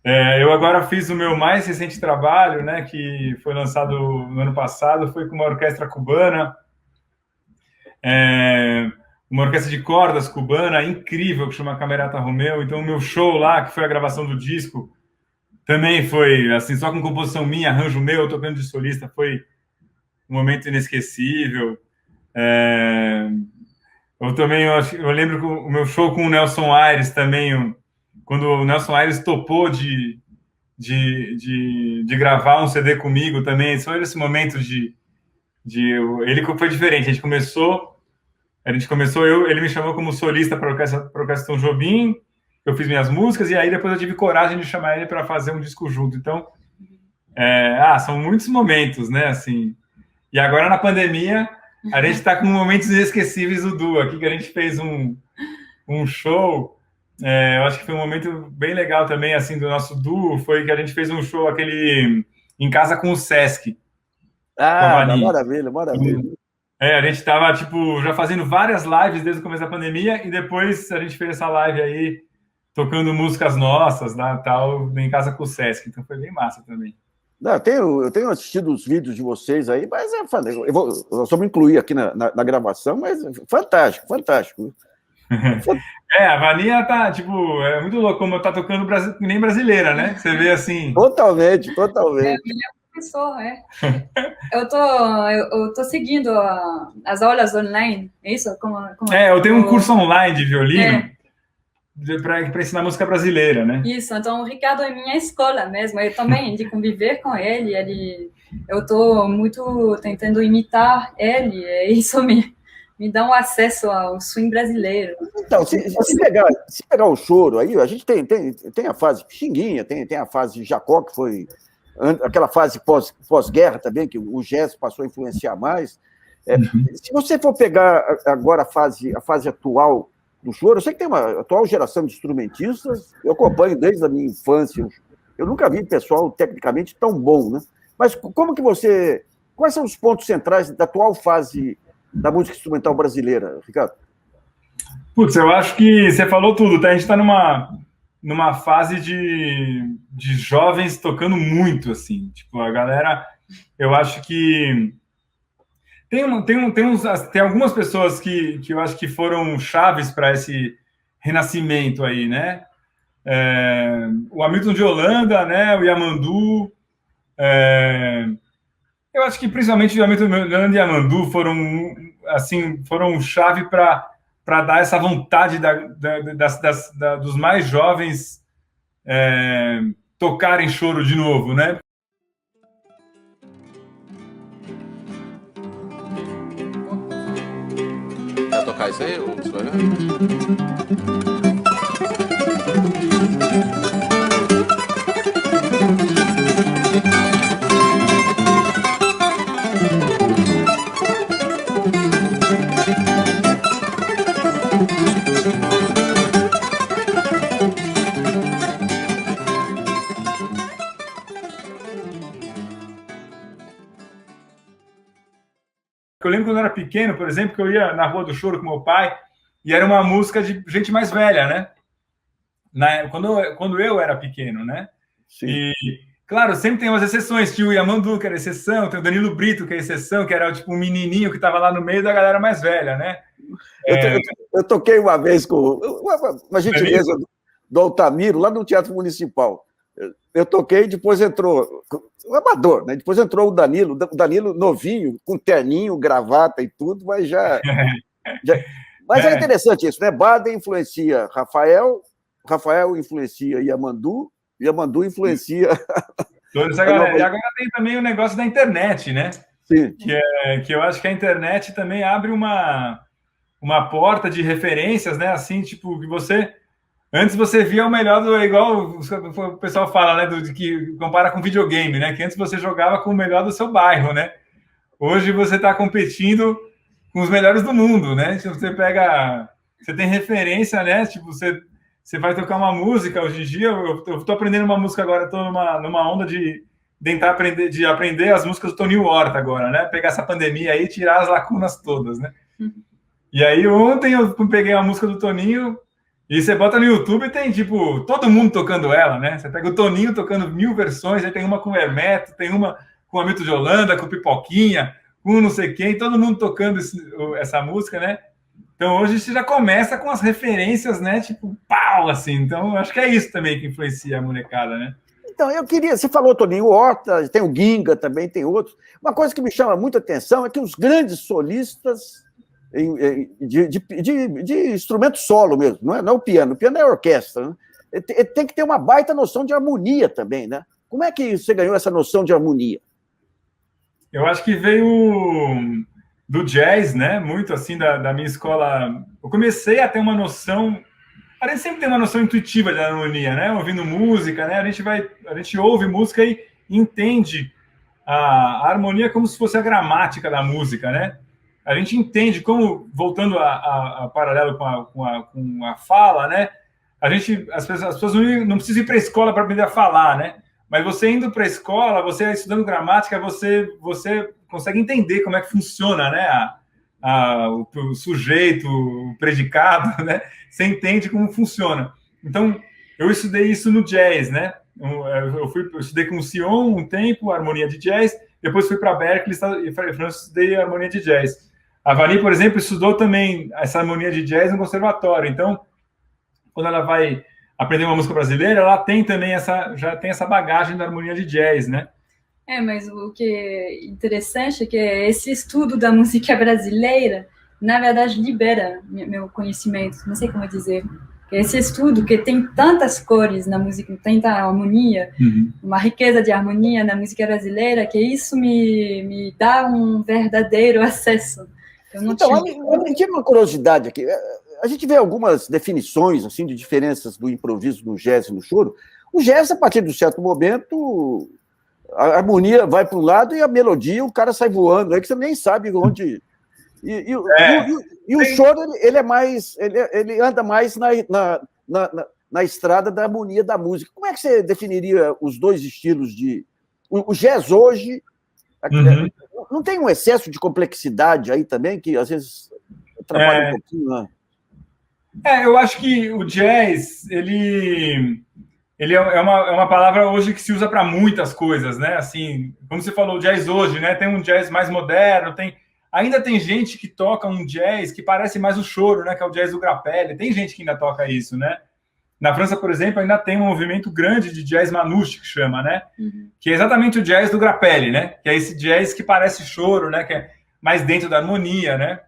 Eu agora fiz o meu mais recente trabalho, né, que foi lançado no ano passado, foi com uma orquestra cubana, uma orquestra de cordas cubana incrível, que chama Camerata Romeu. Então, o meu show lá, que foi a gravação do disco, também foi, assim, só com composição minha, arranjo meu, tocando de solista, foi um momento inesquecível. Eu lembro que o meu show com o Nelson Aires também, quando o Nelson Aires topou de gravar um CD comigo também, só esse momento ele foi diferente. Ele me chamou como solista para a Orquestra Tom Jobim, eu fiz minhas músicas, e aí depois eu tive coragem de chamar ele para fazer um disco junto. Então, são muitos momentos, né, assim. E agora, na pandemia, a gente está com momentos inesquecíveis do duo aqui, que a gente fez um show. Eu acho que foi um momento bem legal também, assim, do nosso duo, foi que a gente fez um show aquele em casa com o Sesc. Maravilha, maravilha. A gente estava, tipo, já fazendo várias lives desde o começo da pandemia, e depois a gente fez essa live aí, tocando músicas nossas, né, tal, em casa com o Sesc. Então foi bem massa também. Não, eu tenho assistido os vídeos de vocês aí, mas eu só me incluir aqui na gravação, mas fantástico, fantástico. A Vania tá, tipo, é muito louco como tá tocando nem brasileira, né? Você vê assim. Totalmente. Professor, eu tô seguindo as aulas online, é isso? Eu tenho um curso online de violino para ensinar música brasileira, né? Isso, então o Ricardo é minha escola mesmo, eu também de conviver com ele, eu tô muito tentando imitar ele, isso me dá um acesso ao swing brasileiro. Então, se pegar o choro aí, a gente tem a fase Pixinguinha, tem a fase Jacó, que foi aquela fase pós-guerra também, que o jazz passou a influenciar mais. Se você for pegar agora a fase atual do choro, eu sei que tem uma atual geração de instrumentistas, eu acompanho desde a minha infância, eu nunca vi pessoal tecnicamente tão bom, né? Mas quais são os pontos centrais da atual fase da música instrumental brasileira, Ricardo? Putz, eu acho que você falou tudo, tá? A gente está numa fase de jovens tocando muito, assim. Tipo, a galera, eu acho que tem algumas pessoas que eu acho que foram chaves para esse renascimento aí, né? O Hamilton de Holanda, né? O Yamandu. Eu acho que principalmente o Hamilton de Holanda e Yamandu foram chave para dar essa vontade dos mais jovens tocarem choro de novo, né? Quer tocar isso aí, o senhor? Eu lembro quando eu era pequeno, por exemplo, que eu ia na Rua do Choro com meu pai, e era uma música de gente mais velha, né? Quando eu era pequeno, né? Sim. E, claro, sempre tem umas exceções. Tinha o Yamandu, que era exceção, tem o Danilo Brito, que é exceção, que era tipo um menininho que estava lá no meio da galera mais velha, né? Eu toquei uma vez com uma gentileza do Altamiro, lá no Teatro Municipal. Eu toquei, depois entrou o amador, né? Depois entrou o Danilo novinho, com terninho, gravata e tudo, mas Mas é interessante isso, né? Baden influencia Rafael influencia Yamandu influencia... Toda essa galera. E agora tem também o negócio da internet, né? Sim. Que eu acho que a internet também abre uma porta de referências, né? Assim, tipo, que você... Antes você via o melhor igual o pessoal fala, né? Que compara com videogame, né? Que antes você jogava com o melhor do seu bairro, né? Hoje você está competindo com os melhores do mundo, né? Se você você tem referência, né? Tipo, você vai tocar uma música hoje em dia. Eu estou aprendendo uma música agora, estou numa onda de tentar aprender as músicas do Toninho Horta agora, né? Pegar essa pandemia aí e tirar as lacunas todas, né? E aí ontem eu peguei a música do Toninho E você bota no YouTube e tem, tipo, todo mundo tocando ela, né? Você pega o Toninho tocando 1000 versões, aí tem uma com o Hermeto, tem uma com o Hamilton de Holanda, com o Pipoquinha, com não sei quem, todo mundo tocando essa música, né? Então hoje você já começa com as referências, né? Tipo, pau, assim. Então eu acho que é isso também que influencia a molecada, né? Então, eu queria... Você falou, Toninho, Horta, tem o Ginga também, tem outros. Uma coisa que me chama muita atenção é que os grandes solistas de instrumento solo mesmo, não é o piano é a orquestra, né? Tem que ter uma baita noção de harmonia também, né? Como é que você ganhou essa noção de harmonia? Eu acho que veio do jazz, né? Muito assim da minha escola. Eu comecei a ter uma noção. A gente sempre tem uma noção intuitiva de harmonia, né? Ouvindo música, né? A gente ouve música e entende a harmonia como se fosse a gramática da música, né? A gente entende como, voltando a paralelo com a fala, né? As pessoas não precisam ir para a escola para aprender a falar, né? Mas você indo para a escola, você estudando gramática, você consegue entender como é que funciona, né? O sujeito, o predicado, né? Você entende como funciona. Então, eu estudei isso no jazz, né? Eu estudei com o Sion um tempo, harmonia de jazz, depois fui para Berkeley e estudei harmonia de jazz. A Vani, por exemplo, estudou também essa harmonia de jazz no conservatório. Então, quando ela vai aprender uma música brasileira, ela tem também já tem essa bagagem da harmonia de jazz, né? Mas o que é interessante é que esse estudo da música brasileira, na verdade, libera meu conhecimento, não sei como dizer. Esse estudo que tem tantas cores na música, tanta harmonia, uma riqueza de harmonia na música brasileira, que isso me dá um verdadeiro acesso. Então, me tira uma curiosidade aqui. A gente vê algumas definições assim, de diferenças do improviso no jazz e no choro. O jazz, a partir de um certo momento, a harmonia vai para um lado e a melodia, o cara sai voando, é que você nem sabe onde... E o choro, ele anda mais na estrada da harmonia da música. Como é que você definiria os dois estilos de... O jazz hoje não tem um excesso de complexidade aí também, que às vezes atrapalha um pouquinho, né? Eu acho que o jazz, ele é uma palavra hoje que se usa para muitas coisas, né? Assim, como você falou, o jazz hoje, né? Tem um jazz mais moderno, ainda tem gente que toca um jazz que parece mais o choro, né? Que é o jazz do Grappelli. Tem gente que ainda toca isso, né? Na França, por exemplo, ainda tem um movimento grande de jazz manouche, que chama, né? Que é exatamente o jazz do Grappelli, né? Que é esse jazz que parece choro, né? Que é mais dentro da harmonia, né?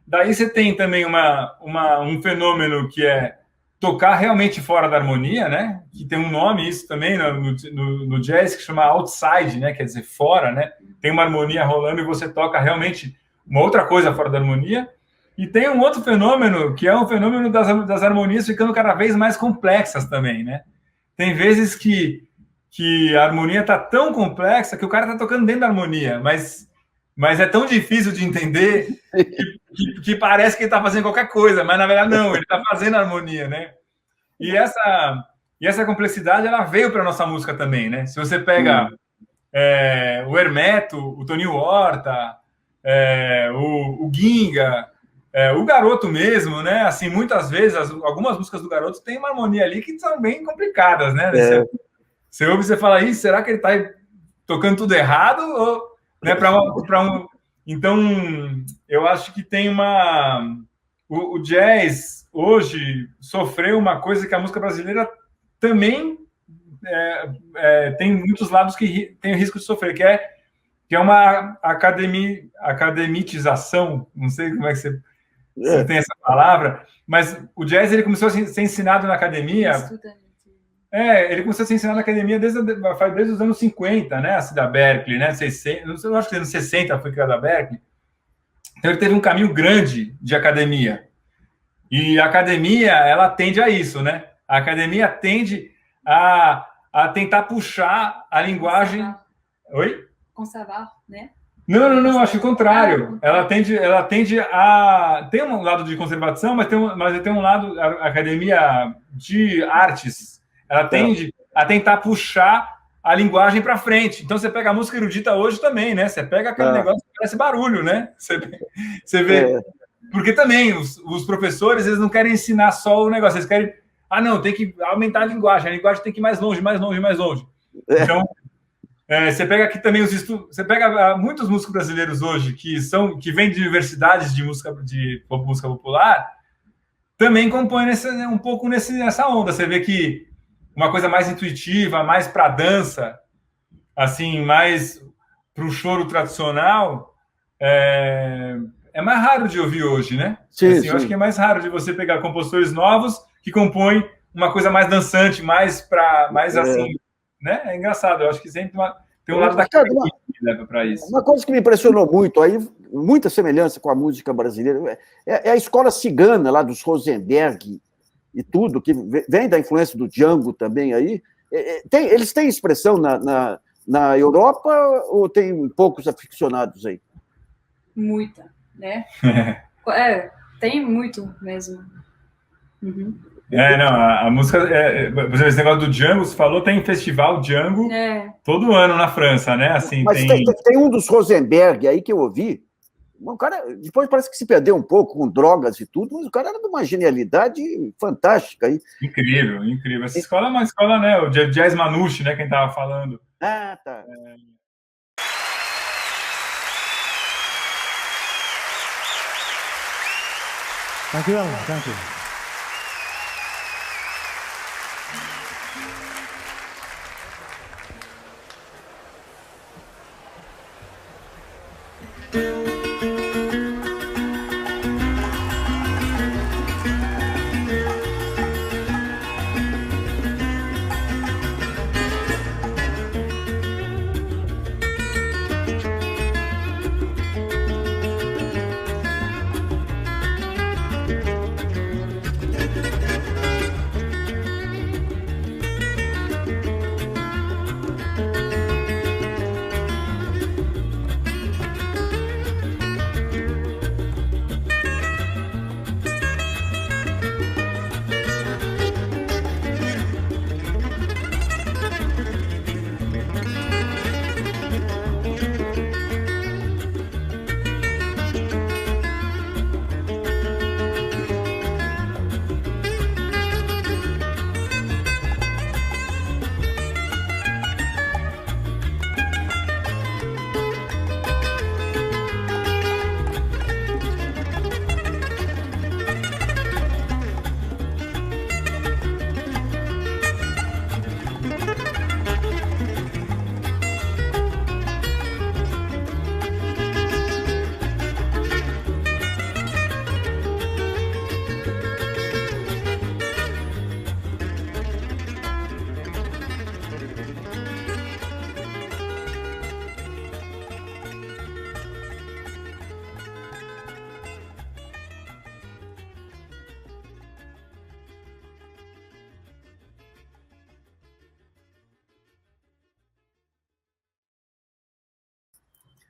Daí você tem também um fenômeno que é tocar realmente fora da harmonia, né? Que tem um nome, isso também, no jazz, que chama outside, né? Quer dizer, fora, né? Tem uma harmonia rolando e você toca realmente uma outra coisa fora da harmonia. E tem um outro fenômeno, que é um fenômeno das harmonias ficando cada vez mais complexas também, né? Tem vezes que a harmonia está tão complexa que o cara está tocando dentro da harmonia, mas é tão difícil de entender que parece que ele está fazendo qualquer coisa, mas na verdade não, ele está fazendo harmonia, né? E essa complexidade, ela veio para a nossa música também, né? Se você pega o Hermeto, o Toninho Horta, o Ginga, o Garoto mesmo, né? Assim, muitas vezes, algumas músicas do Garoto têm uma harmonia ali que são bem complicadas, né? Você ouve e você fala, será que ele está tocando tudo errado? Ou, né, Então, eu acho que tem o jazz, hoje, sofreu uma coisa que a música brasileira também tem muitos lados que tem o risco de sofrer, que é uma academitização, não sei como é que você tem essa palavra, mas o jazz ele começou a ser ensinado na academia. Ele começou a ser ensinado na academia desde os anos 50, né? Assim, da Berkeley, né? 60, eu acho que nos anos 60 foi criada a Berkeley. Então ele teve um caminho grande de academia. E a academia, ela tende a isso, né? A academia tende a tentar puxar a linguagem... Oi? Conservar, né? Não, acho o contrário. Ela tende a... Tem um lado de conservação, mas tem um lado... A academia de artes, ela tende a tentar puxar a linguagem para frente. Então, você pega a música erudita hoje também, né? Você pega aquele negócio que parece barulho, né? Você vê Porque também os professores, eles não querem ensinar só o negócio, eles querem, não, tem que aumentar a linguagem tem que ir mais longe, mais longe, mais longe. Então, você pega aqui também você pega muitos músicos brasileiros hoje que vêm de universidades de música popular, também compõem um pouco nessa onda. Você vê que uma coisa mais intuitiva, mais para dança, assim, mais para o choro tradicional, é mais raro de ouvir hoje, né? Sim, assim, sim. Eu acho que é mais raro de você pegar compositores novos que compõem uma coisa mais dançante, mais assim, né? É engraçado, eu acho que sempre tem um lado da cabeça que leva para isso. Uma coisa que me impressionou muito, aí, muita semelhança com a música brasileira, é a escola cigana lá dos Rosenberg e tudo, que vem da influência do Django também aí. Eles têm expressão na Europa ou tem poucos aficionados aí? Muita, né? Tem muito mesmo. Uhum. Não, a música, por exemplo, esse negócio do Django, você falou, tem festival Django todo ano na França, né? Assim, mas tem um dos Rosenberg aí que eu ouvi, o cara depois parece que se perdeu um pouco com drogas e tudo, mas o cara era de uma genialidade fantástica aí. Incrível, incrível. Essa escola é uma escola, né? O Jazz Manouche, né? Quem estava falando. Ah, tá. Thank you, Alan. Thank you.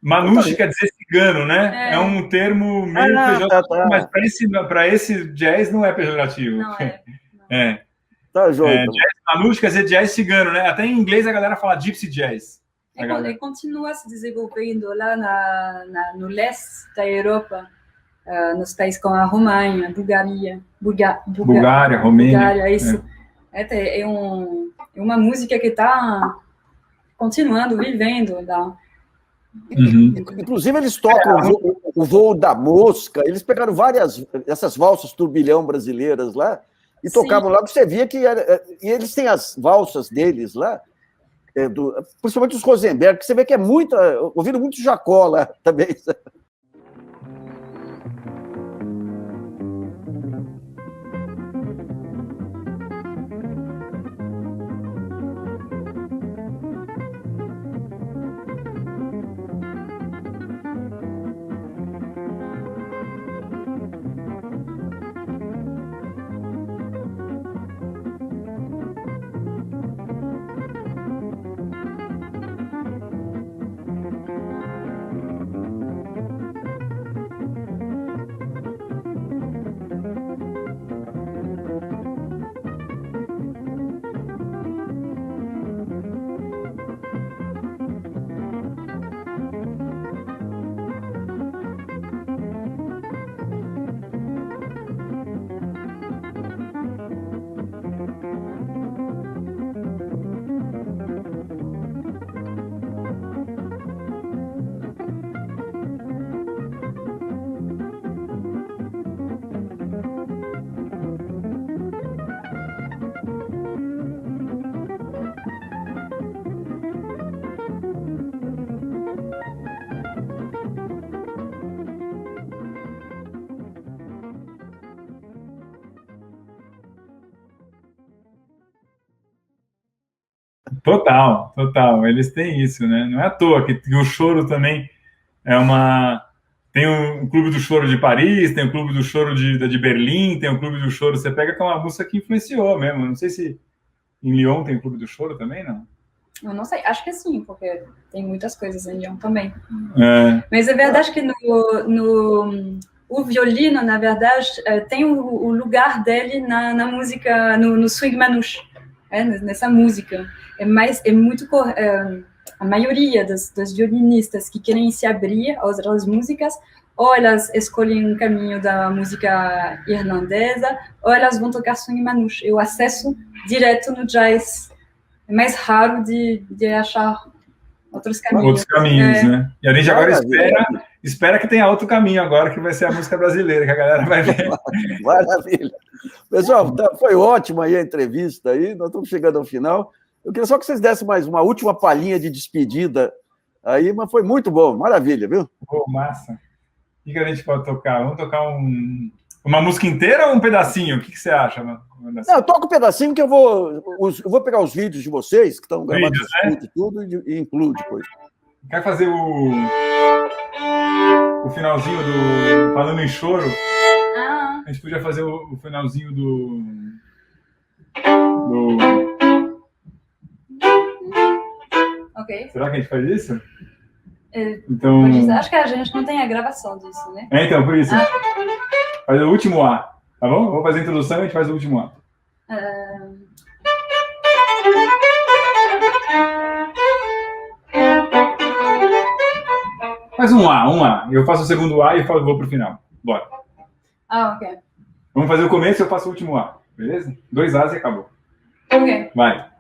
Manouche quer dizer cigano, né? É um termo meio pejorativo, mas para esse jazz não é pejorativo. Não é. Tá joia. Manouche quer dizer jazz cigano, né? Até em inglês a galera fala gypsy jazz. E continua se desenvolvendo lá no leste da Europa, nos países como a Romênia, Bulgária, Romênia. Isso. É uma música que está continuando, vivendo lá. Inclusive, eles tocam o Voo da Mosca, eles pegaram essas valsas turbilhão brasileiras lá e tocavam lá, você via que e eles têm as valsas deles lá, principalmente os Rosenberg, que você vê que ouviram muito Jacó lá também. Total, total. Eles têm isso, né? Não é à toa que o choro também é uma... Tem o Clube do Choro de Paris, tem o Clube do Choro de Berlim, tem o Clube do Choro... Você pega que é uma música que influenciou mesmo. Não sei se em Lyon tem o Clube do Choro também, não? Eu não sei, acho que sim, porque tem muitas coisas em Lyon também. É. Mas é verdade que o violino, na verdade, tem o lugar dele na música, no swing manouche, nessa música. É muito... a maioria dos violinistas que querem se abrir às outras músicas, ou elas escolhem um caminho da música irlandesa, ou elas vão tocar swing manouche. O acesso direto no jazz é mais raro de achar outros caminhos. Outros caminhos, né? E a gente agora espera que tenha outro caminho agora, que vai ser a música brasileira, que a galera vai ver. Maravilha. Pessoal, foi ótima aí a entrevista aí, nós estamos chegando ao final. Eu queria só que vocês dessem mais uma última palhinha de despedida aí, mas foi muito bom, maravilha, viu? Pô, massa. O que a gente pode tocar? Vamos tocar uma música inteira ou um pedacinho? O que você acha, mano? Não, toca um pedacinho que eu vou pegar os vídeos de vocês, que estão gravados e tudo, e incluo depois. Quer fazer o finalzinho do... Falando em choro, a gente podia fazer o finalzinho do... Ok. Será que a gente faz isso? Então... Acho que a gente não tem a gravação disso, né? Então, por isso. Faz o último A, tá bom? Vou fazer a introdução e a gente faz o último A. Faz um A. Eu faço o segundo A e vou pro final. Bora. Ok. Vamos fazer o começo e eu faço o último A, beleza? 2 As e acabou. Ok. Vai.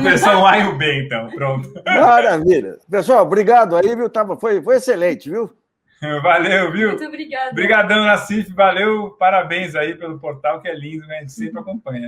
Versão A e o B, então. Pronto. Maravilha. Pessoal, obrigado aí, viu? Foi excelente, viu? Valeu, viu? Muito obrigada. Obrigadão, Nassif. Valeu. Parabéns aí pelo portal, que é lindo, né? A gente sempre acompanha.